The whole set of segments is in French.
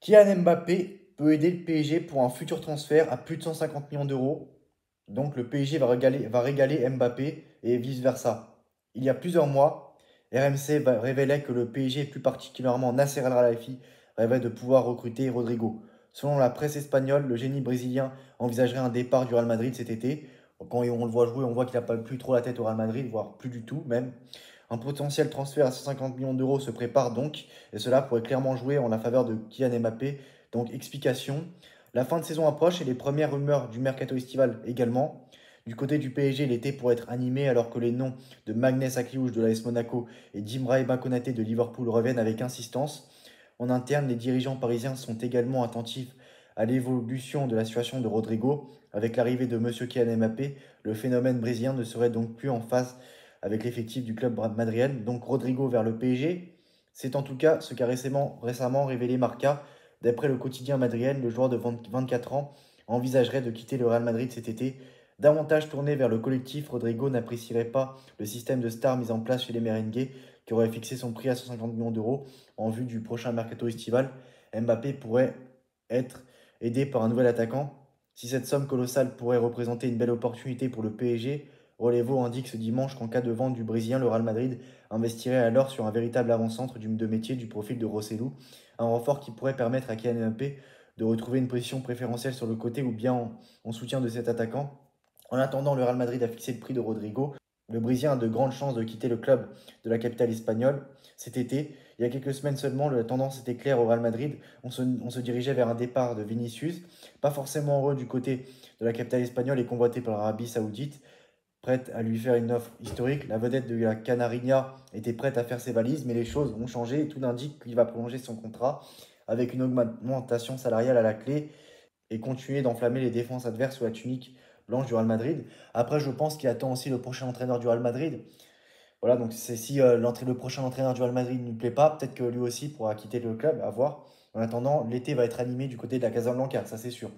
Kylian Mbappé peut aider le PSG pour un futur transfert à plus de 150 millions d'euros. Donc le PSG va régaler Mbappé et vice-versa. Il y a plusieurs mois, RMC révélait que le PSG, plus particulièrement Nasser El Khelaifi, rêvait de pouvoir recruter Rodrigo. Selon la presse espagnole, le génie brésilien envisagerait un départ du Real Madrid cet été. Quand on le voit jouer, on voit qu'il n'a pas plus trop la tête au Real Madrid, voire plus du tout même. Un potentiel transfert à 150 millions d'euros se prépare donc, et cela pourrait clairement jouer en la faveur de Kylian Mbappé. Donc explication, la fin de saison approche et les premières rumeurs du mercato estival également. Du côté du PSG, l'été pourrait être animé alors que les noms de Magnès Akliouche de l'AS Monaco et d'Imraï Konaté de Liverpool reviennent avec insistance. En interne, les dirigeants parisiens sont également attentifs à l'évolution de la situation de Rodrigo. Avec l'arrivée de M. Kylian Mbappé, le phénomène brésilien ne serait donc plus en phase avec l'effectif du club madrilène. Donc Rodrigo vers le PSG, c'est en tout cas ce qu'a récemment révélé Marca. D'après le quotidien madrilène, le joueur de 24 ans envisagerait de quitter le Real Madrid cet été. Davantage tourné vers le collectif, Rodrigo n'apprécierait pas le système de stars mis en place chez les merengues, qui aurait fixé son prix à 150 millions d'euros en vue du prochain mercato estival. Mbappé pourrait être aidé par un nouvel attaquant. Si cette somme colossale pourrait représenter une belle opportunité pour le PSG, Relevo indique ce dimanche qu'en cas de vente du Brésilien, le Real Madrid investirait alors sur un véritable avant-centre de métier du profil de Rossellou, un renfort qui pourrait permettre à Kylian Mbappé de retrouver une position préférentielle sur le côté ou bien en soutien de cet attaquant. En attendant, le Real Madrid a fixé le prix de Rodrigo. Le Brésilien a de grandes chances de quitter le club de la capitale espagnole cet été. Il y a quelques semaines seulement, la tendance était claire au Real Madrid. On se dirigeait vers un départ de Vinicius, pas forcément heureux du côté de la capitale espagnole et convoité par l'Arabie Saoudite, prête à lui faire une offre historique. La vedette de la Canarinha était prête à faire ses valises, mais les choses ont changé et tout indique qu'il va prolonger son contrat avec une augmentation salariale à la clé et continuer d'enflammer les défenses adverses sous la tunique blanche du Real Madrid. Après, je pense qu'il attend aussi le prochain entraîneur du Real Madrid. Voilà, donc c'est si le prochain entraîneur du Real Madrid ne lui plaît pas, peut-être que lui aussi pourra quitter le club, à voir. En attendant, l'été va être animé du côté de la Casablanca, ça c'est sûr.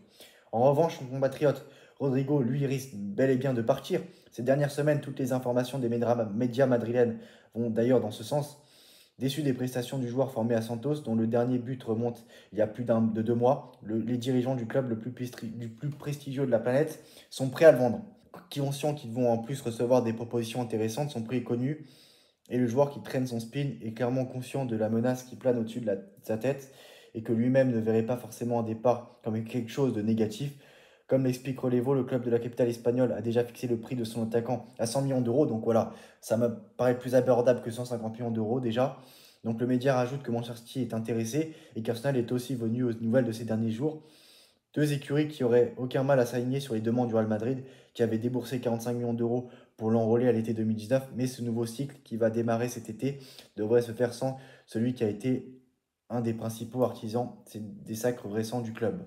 En revanche, son compatriote Rodrigo, lui, risque bel et bien de partir. Ces dernières semaines, toutes les informations des médias madrilènes vont d'ailleurs dans ce sens. Déçu des prestations du joueur formé à Santos, dont le dernier but remonte il y a plus de 2 mois, les dirigeants du club du plus prestigieux de la planète sont prêts à le vendre. Conscients qu'ils vont en plus recevoir des propositions intéressantes, son prix est connu, et le joueur qui traîne son spin est clairement conscient de la menace qui plane au-dessus de sa tête et que lui-même ne verrait pas forcément un départ comme quelque chose de négatif. Comme l'explique Relevo, le club de la capitale espagnole a déjà fixé le prix de son attaquant à 100 millions d'euros. Donc voilà, ça me paraît plus abordable que 150 millions d'euros déjà. Donc le média rajoute que Manchester City est intéressé et qu'Arsenal est aussi venu aux nouvelles de ces derniers jours. Deux écuries qui auraient aucun mal à s'aligner sur les demandes du Real Madrid, qui avait déboursé 45 millions d'euros pour l'enrôler à l'été 2019. Mais ce nouveau cycle qui va démarrer cet été devrait se faire sans celui qui a été un des principaux artisans des sacres récents du club.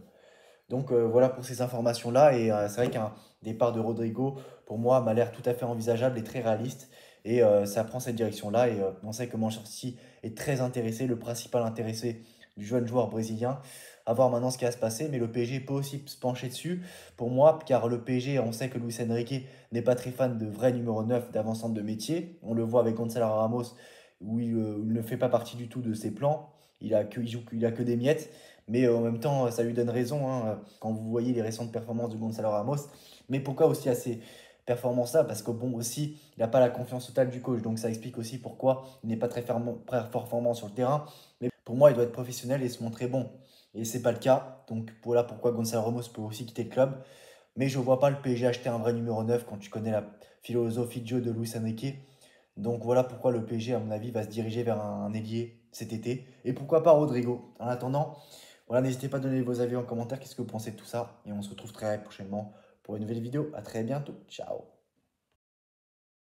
Donc voilà pour ces informations-là. Et c'est vrai qu'un départ de Rodrigo, pour moi, m'a l'air tout à fait envisageable et très réaliste. Et ça prend cette direction-là. Et on sait que Manchester City est très intéressé, le principal intéressé du jeune joueur brésilien. À voir maintenant ce qui va se passer. Mais le PSG peut aussi se pencher dessus pour moi, car le PSG, on sait que Luis Enrique n'est pas très fan de vrai numéro 9 d'avancante de métier. On le voit avec Gonzalo Ramos, où il ne fait pas partie du tout de ses plans. Il a que des miettes. Mais en même temps, ça lui donne raison hein, quand vous voyez les récentes performances de Gonzalo Ramos. Mais pourquoi aussi à ces performances-là? Parce que bon, aussi, il n'a pas la confiance totale du coach. Donc ça explique aussi pourquoi il n'est pas très performant sur le terrain. Mais pour moi, il doit être professionnel et se montrer bon. Et c'est pas le cas. Donc voilà pourquoi Gonzalo Ramos peut aussi quitter le club. Mais je ne vois pas le PSG acheter un vrai numéro 9 quand tu connais la philosophie de jeu de Luis Enrique. Donc voilà pourquoi le PSG, à mon avis, va se diriger vers un ailier cet été. Et pourquoi pas Rodrigo. En attendant, voilà, n'hésitez pas à donner vos avis en commentaire. Qu'est-ce que vous pensez de tout ça? Et on se retrouve très prochainement pour une nouvelle vidéo. À très bientôt. Ciao.